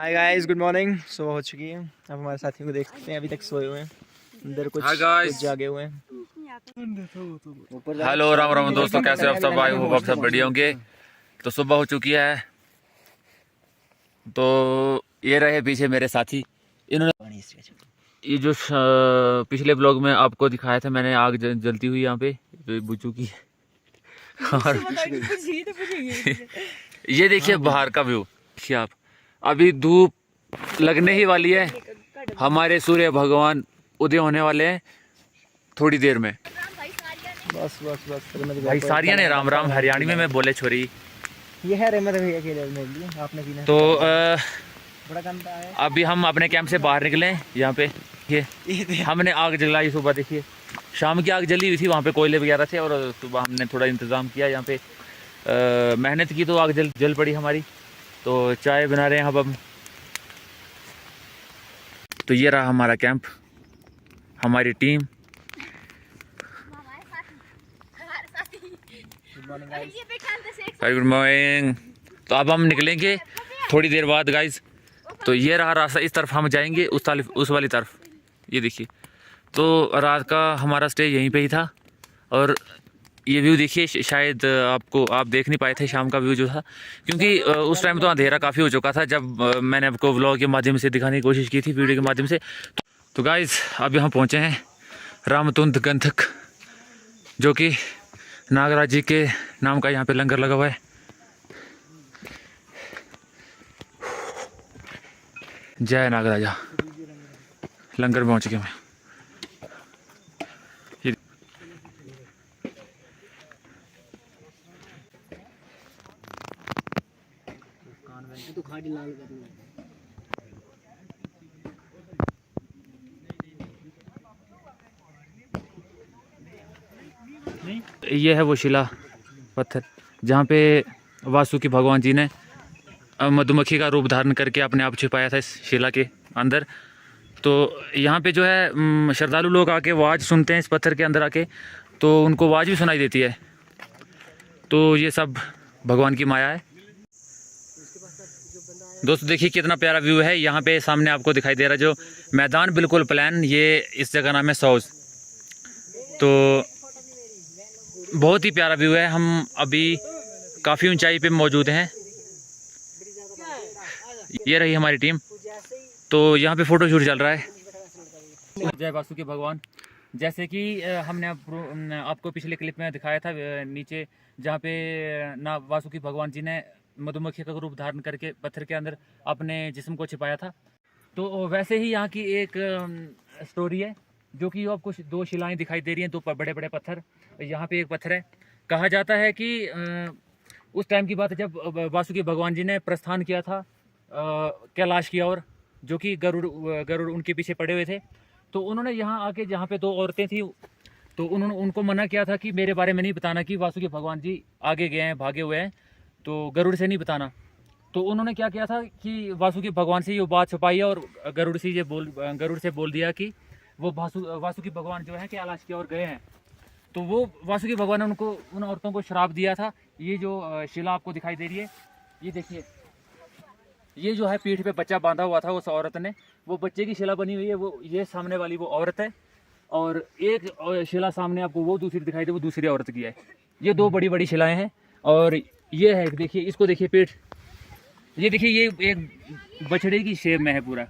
Hi guys, good morning. सुबह हो चुकी है। अब हमारे साथियों को देखते हैं, अभी तक सोए हुए हैं। अंदर कुछ जागे हुए हैं। हेलो राम राम दोस्तों, कैसे आप सब? आई होप आप सब बढ़िया होंगे। तो सुबह हो चुकी है, तो ये रहे पीछे मेरे साथी। इन्होंने ये जो पिछले ब्लॉग में आपको दिखाया था मैंने, आग जलती हुई यहाँ पे जो बुझ चुकी है। और ये देखिए बाहर का व्यू, देखिए आप। अभी धूप लगने ही वाली है, हमारे सूर्य भगवान उदय होने वाले हैं थोड़ी देर में। बस बस बस भाई सारिया ने राम राम हरियाणी में मैं बोले छोरी। ये है रहमत भैया के लिए, आपने पीना तो बड़ा गंदा है। अभी हम अपने कैंप से बाहर निकले यहाँ पे। ये हमने आग जलाई सुबह, देखिए शाम की आग जली हुई थी, वहाँ पे कोयले वगैरह थे और सुबह हमने थोड़ा इंतज़ाम किया यहाँ पे। मेहनत की तो आग जल पड़ी हमारी। तो चाय बना रहे हैं अब हम। तो ये रहा हमारा कैंप, हमारी टीम। Good morning. तो अब हम निकलेंगे थोड़ी देर बाद गाइज। तो ये रहा रास्ता, इस तरफ हम जाएंगे, उस वाली तरफ। ये देखिए, तो रात का हमारा स्टे यहीं पे ही था। और ये व्यू देखिए, शायद आप देख नहीं पाए थे शाम का व्यू जो था, क्योंकि उस टाइम तो अंधेरा काफ़ी हो चुका था जब मैंने आपको व्लॉग के माध्यम से दिखाने की कोशिश की थी, वीडियो के माध्यम से। तो गाइज अभी हम पहुँचे हैं रामतुंद गंधक, जो कि नागराज जी के नाम का यहाँ पे लंगर लगा हुआ है। जय नागराजा। लंगर पहुँच गया मैं। तो खाड़ी लाल करनी है। ये है वो शिला पत्थर जहाँ पे वासुकी भगवान जी ने मधुमक्खी का रूप धारण करके अपने आप छिपाया था इस शिला के अंदर। तो यहाँ पे जो है श्रद्धालु लोग आके आवाज़ सुनते हैं इस पत्थर के अंदर आके, तो उनको आवाज़ भी सुनाई देती है। तो ये सब भगवान की माया है। दोस्तों देखिए कितना प्यारा व्यू है यहाँ पे, सामने आपको दिखाई दे रहा है जो मैदान, बिल्कुल प्लान। ये इस जगह नाम है सौज। तो बहुत ही प्यारा व्यू है। हम अभी काफ़ी ऊंचाई पे मौजूद हैं। ये रही हमारी टीम। तो यहाँ पे फोटो शूट चल रहा है। जय वासुकी भगवान। जैसे कि हमने आपको पिछले क्लिप में दिखाया था, नीचे जहाँ पे ना वासुकी भगवान जी ने मधुमक्खी का रूप धारण करके पत्थर के अंदर अपने जिस्म को छिपाया था। तो वैसे ही यहाँ की एक स्टोरी है, जो कि आपको दो शिलाएं दिखाई दे रही हैं, दो बड़े बड़े पत्थर। यहाँ पे एक पत्थर है। कहा जाता है कि उस टाइम की बात है जब वासुकी भगवान जी ने प्रस्थान किया था कैलाश की ओर, जो कि गरुड़ उनके पीछे पड़े हुए थे। तो उन्होंने यहाँ आके, जहाँ पे दो औरतें थी, तो उन्होंने उनको मना किया था कि मेरे बारे में नहीं बताना कि वासुकी भगवान जी आगे गए हैं, भागे हुए हैं, तो गरुड़ से नहीं बताना। तो उन्होंने क्या किया था कि वासुकी भगवान से ये बात छुपाई है और गरुड़ से बोल दिया कि वो वासुकी भगवान जो है कैलाश की ओर गए हैं। तो वो वासुकी भगवान ने उनको, उन औरतों को श्राप दिया था। ये जो शिला आपको दिखाई दे रही है, ये देखिए, ये जो है पीठ पे बच्चा बांधा हुआ था उस औरत ने, वो बच्चे की शिला बनी हुई है। वो ये सामने वाली वो औरत है, और एक शिला सामने आपको वो दूसरी दिखाई दे, वो दूसरी औरत की है। ये दो बड़ी बड़ी शिलाएं हैं। और ये है, देखिए इसको, देखिए पेट, ये देखिए, ये एक बछड़े की शेप में है पूरा।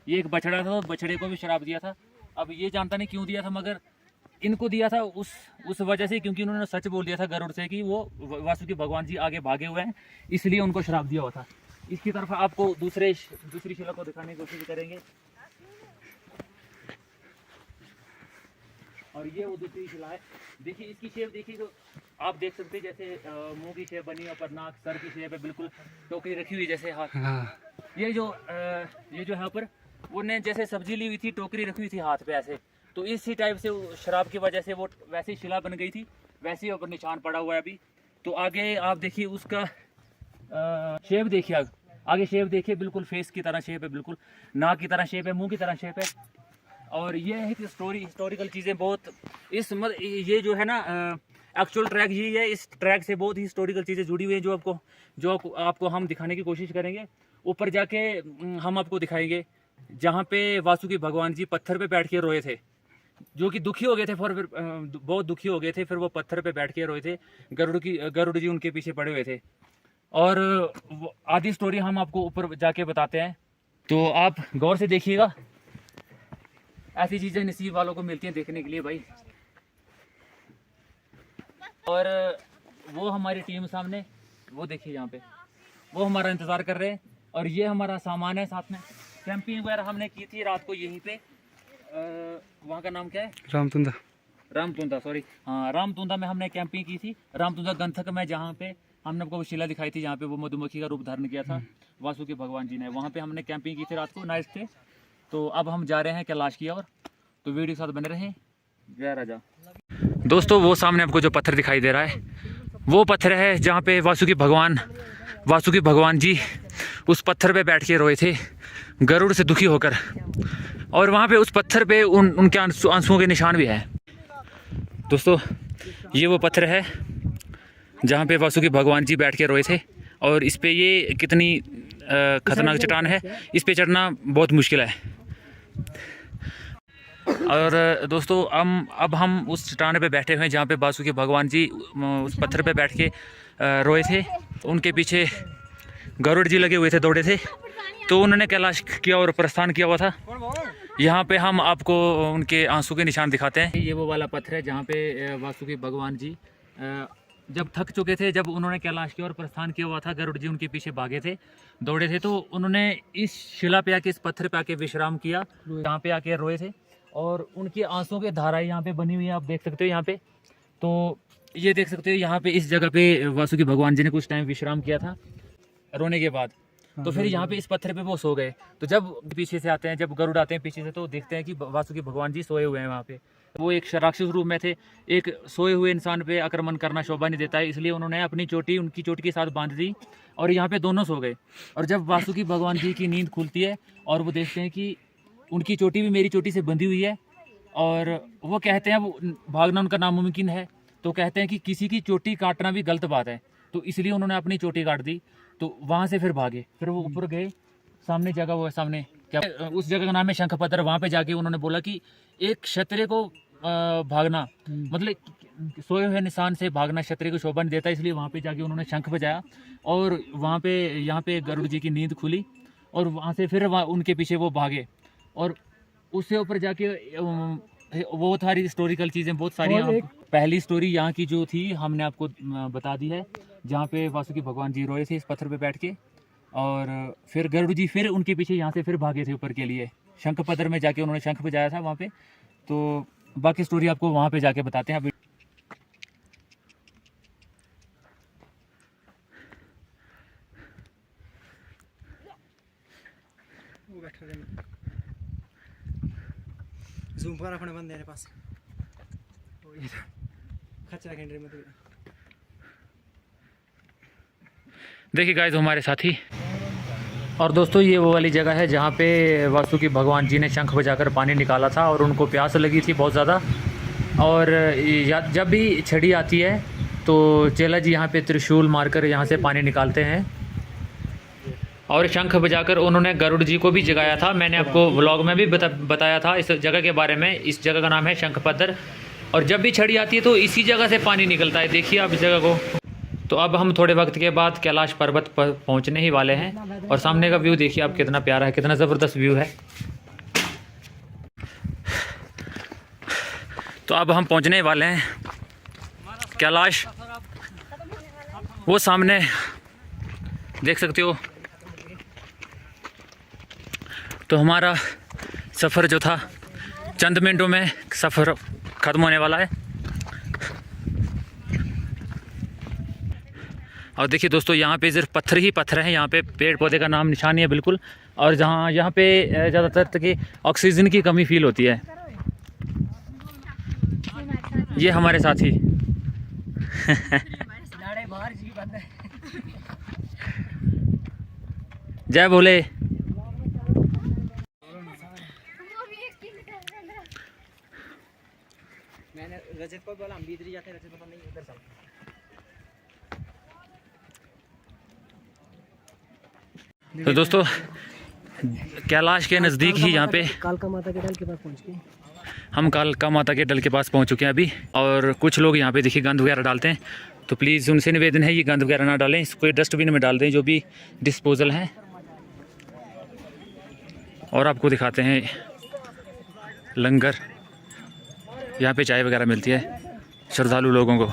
ये एक बछड़ा था, बछड़े को भी श्राप दिया था। अब ये जानता नहीं क्यों दिया था, मगर इनको दिया था उस वजह से, क्योंकि उन्होंने सच बोल दिया था गरुड़ से कि वो वासुकी भगवान जी आगे भागे हुए हैं, इसलिए उनको श्राप दिया हुआ था। इसकी तरफ आपको दूसरी शिला को दिखाने की कोशिश करेंगे। और ये वो दूसरी शिला है। देखिए इसकी शेप देखिए, तो आप देख सकते हैं जैसे मुंह की शेप बनी है, पर नाक, सर की शेप है, बिल्कुल टोकरी रखी हुई जैसे हाथ। ये जो है ऊपर, उन्होंने जैसे सब्जी ली हुई थी, टोकरी रखी हुई थी हाथ पे ऐसे। तो इसी टाइप से शराब की वजह से वो वैसे ही शिला बन गई थी, वैसे ही ऊपर निशान पड़ा हुआ है अभी। तो आगे आप देखिए उसका शेप देखिए, आगे शेप देखिए, बिल्कुल फेस की तरह शेप है, बिल्कुल नाक की तरह शेप है, मुंह की तरह शेप है। और ये है कि हिस्टोरिकल चीज़ें बहुत ये जो है ना एक्चुअल ट्रैक यही है। इस ट्रैक से बहुत ही हिस्टोरिकल चीज़ें जुड़ी हुई हैं, जो आपको हम दिखाने की कोशिश करेंगे। ऊपर जाके हम आपको दिखाएंगे जहाँ पे वासुकी भगवान जी पत्थर पे बैठ के रोए थे, जो कि दुखी हो गए थे, फिर बहुत दुखी हो गए थे, फिर वो पत्थर पे बैठ के रोए थे। गरुड़ जी उनके पीछे पड़े हुए थे। और आधी स्टोरी हम आपको ऊपर जाके बताते हैं, तो आप गौर से देखिएगा। ऐसी चीजें नसीब वालों को मिलती हैं देखने के लिए भाई। और वो हमारी टीम सामने, वो देखिए यहाँ पे, वो हमारा इंतजार कर रहे हैं। और ये हमारा सामान है साथ में। कैंपिंग वगैरह हमने की थी रात को यहीं पे। वहाँ का नाम क्या है? रामतुंदा, सॉरी, हाँ, रामतुंदा में हमने कैंपिंग की थी। रामतुंदा गंथक में, जहाँ पे हमने आपको वो शिला दिखाई थी, जहाँ पे वो मधुमक्खी का रूप धारण किया था वासुकी भगवान जी ने, वहाँ पे हमने कैंपिंग की थी रात को, नाइट स्टे। तो अब हम जा रहे हैं कैलाश की ओर, तो वीडियो के साथ बने रहें। जय राजा। दोस्तों, वो सामने आपको जो पत्थर दिखाई दे रहा है, वो पत्थर है जहाँ पे वासुकी भगवान जी उस पत्थर पे बैठ के रोए थे गरुड़ से दुखी होकर। और वहाँ पे उस पत्थर पे उनके आंसुओं के निशान भी है। दोस्तों, ये वो पत्थर है जहाँ पे वासुकी भगवान जी बैठ के रोए थे। और इस पे ये कितनी खतरनाक चट्टान है, इस पे चढ़ना बहुत मुश्किल है। और दोस्तों, अब हम उस चट्टान पे बैठे हुए हैं जहाँ पे वासुकी भगवान जी उस पत्थर पे बैठ के रोए थे। उनके पीछे गरुड़ जी लगे हुए थे, दौड़े थे। तो उन्होंने कैलाश किया और प्रस्थान किया हुआ था। यहाँ पे हम आपको उनके आंसू के निशान दिखाते हैं। ये वो वाला पत्थर है जहाँ पे वासुकी भगवान जी जब थक चुके थे, जब उन्होंने कैलाश की ओर प्रस्थान किया हुआ था, गरुड़ जी उनके पीछे भागे थे, दौड़े थे, तो उन्होंने इस शिला पे आके, इस पत्थर पे आके विश्राम किया, यहाँ पे आके रोए थे। और उनके आंसुओं की धाराएं यहाँ पे बनी हुई है, आप देख सकते हो यहाँ पे। तो ये देख सकते हो यहाँ पे, इस जगह पे वासुकी भगवान जी ने कुछ टाइम विश्राम किया था रोने के बाद। तो फिर यहाँ पे इस पत्थर पे वो सो गए। तो जब पीछे से आते हैं, जब गरुड़ आते हैं पीछे से, तो देखते हैं कि वासुकी भगवान जी सोए हुए हैं वहाँ पे। वो एक राक्षस रूप में थे। एक सोए हुए इंसान पे आक्रमण करना शोभा नहीं देता है, इसलिए उन्होंने अपनी चोटी उनकी चोटी के साथ बांध दी और यहाँ पे दोनों सो गए। और जब वासुकी भगवान जी की नींद खुलती है और वो देखते हैं कि उनकी चोटी भी मेरी चोटी से बंधी हुई है, और वो कहते हैं, वो भागना उनका नामुमकिन है, तो कहते हैं कि किसी की चोटी काटना भी गलत बात है, तो इसलिए उन्होंने अपनी चोटी काट दी। तो वहाँ से फिर भागे, फिर वो ऊपर गए, सामने जगह, वो सामने क्या, उस जगह का नाम है शंखपत्र। वहाँ पे जाके उन्होंने बोला कि एक क्षत्रिय को भागना, मतलब सोए हुए निशान से भागना क्षत्रिय को शोभा नहीं देता, इसलिए वहाँ पे जाके उन्होंने शंख बजाया। और वहाँ पे, यहाँ पे गरुड़ जी की नींद खुली और वहाँ से फिर उनके पीछे वो भागे। और उससे ऊपर जाके वो सारी हिस्टोरिकल चीज़ें बहुत सारी। पहली स्टोरी यहाँ की जो थी हमने आपको बता दी है, जहाँ पे वासुकी भगवान जी रोए थे इस पत्थर पे बैठ के। और फिर गरुड़ जी फिर उनके पीछे यहाँ से फिर भागे थे ऊपर के लिए, शंखपत्र में जाके उन्होंने शंख बजाया था वहाँ पे। तो बाकी स्टोरी आपको वहाँ पे जाके बताते हैं। ज़ूम पर अपने बंदे पास खच्चर कैंडर में। देखिए गाइस, हमारे साथी। और दोस्तों, ये वो वाली जगह है जहाँ पे वासुकी भगवान जी ने शंख बजाकर पानी निकाला था और उनको प्यास लगी थी बहुत ज़्यादा। और जब भी छड़ी आती है तो चेला जी यहाँ पे त्रिशूल मारकर यहाँ से पानी निकालते हैं। और शंख बजाकर उन्होंने गरुड़ जी को भी जगाया था। मैंने आपको व्लॉग में भी बताया था इस जगह के बारे में। इस जगह का नाम है शंखपत्र। और जब भी छड़ी आती है तो इसी जगह से पानी निकलता है। देखिए आप इस जगह को। तो अब हम थोड़े वक्त के बाद कैलाश पर्वत पर पहुंचने ही वाले हैं। और सामने का व्यू देखिए आप, कितना प्यारा है, कितना ज़बरदस्त व्यू है। तो अब हम पहुंचने वाले हैं कैलाश। वो सामने देख सकते हो। तो हमारा सफ़र जो था, चंद मिनटों में सफ़र ख़त्म होने वाला है। और देखिए दोस्तों, यहाँ पे सिर्फ पत्थर ही पत्थर हैं, यहाँ पे पेड़ पौधे का नाम निशान नहीं है बिल्कुल। और यहाँ पे ज़्यादातर की ऑक्सीजन की कमी फील होती है। ये हमारे साथी जय भोले। मैंने रजत को बोला हम भी इधर जाते हैं, रजत पता नहीं उधर चल। तो दोस्तों कैलाश के नज़दीक ही यहाँ पे कालका माता के डल के पास पहुँच गए। हम कालका माता के डल के पास पहुँच चुके हैं अभी। और कुछ लोग यहाँ पे देखिए गंद वगैरह डालते हैं, तो प्लीज़ उनसे निवेदन है ये गंद वगैरह ना डालें, इसको डस्टबिन में डाल दें जो भी डिस्पोजल हैं। और आपको दिखाते हैं लंगर, यहाँ पे चाय वगैरह मिलती है श्रद्धालु लोगों को।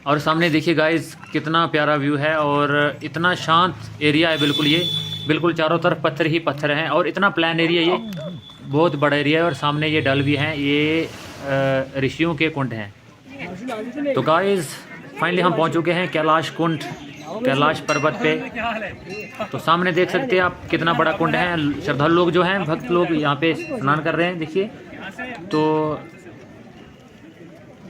और सामने देखिए गाइस कितना प्यारा व्यू है और इतना शांत एरिया है बिल्कुल, ये बिल्कुल चारों तरफ पत्थर ही पत्थर हैं और इतना प्लान एरिया, ये बहुत बड़ा एरिया है। और सामने ये डल भी हैं, ये ऋषियों के कुंड हैं। तो गाइस फाइनली हम पहुंच चुके हैं कैलाश कुंड, कैलाश पर्वत पे। तो सामने देख सकते हैं आप कितना बड़ा कुंड है। श्रद्धालु लोग जो हैं, भक्त लोग यहाँ पे स्नान कर रहे हैं देखिए। तो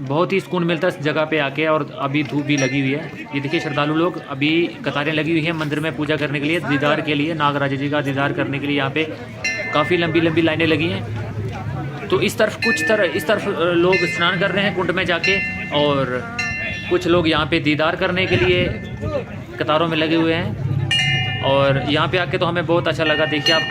बहुत ही सुकून मिलता है इस जगह पे आके। और अभी धूप भी लगी हुई है, ये देखिए श्रद्धालु लोग अभी कतारें लगी हुई हैं मंदिर में पूजा करने के लिए, दीदार के लिए, नागराजा जी का दीदार करने के लिए। यहाँ पे काफ़ी लंबी लंबी लाइनें लगी हैं। तो इस तरफ लोग स्नान कर रहे हैं कुंड में जाके, और कुछ लोग यहाँ पे दीदार करने के लिए कतारों में लगे हुए हैं। और यहाँ पे आके तो हमें बहुत अच्छा लगा। देखिए आप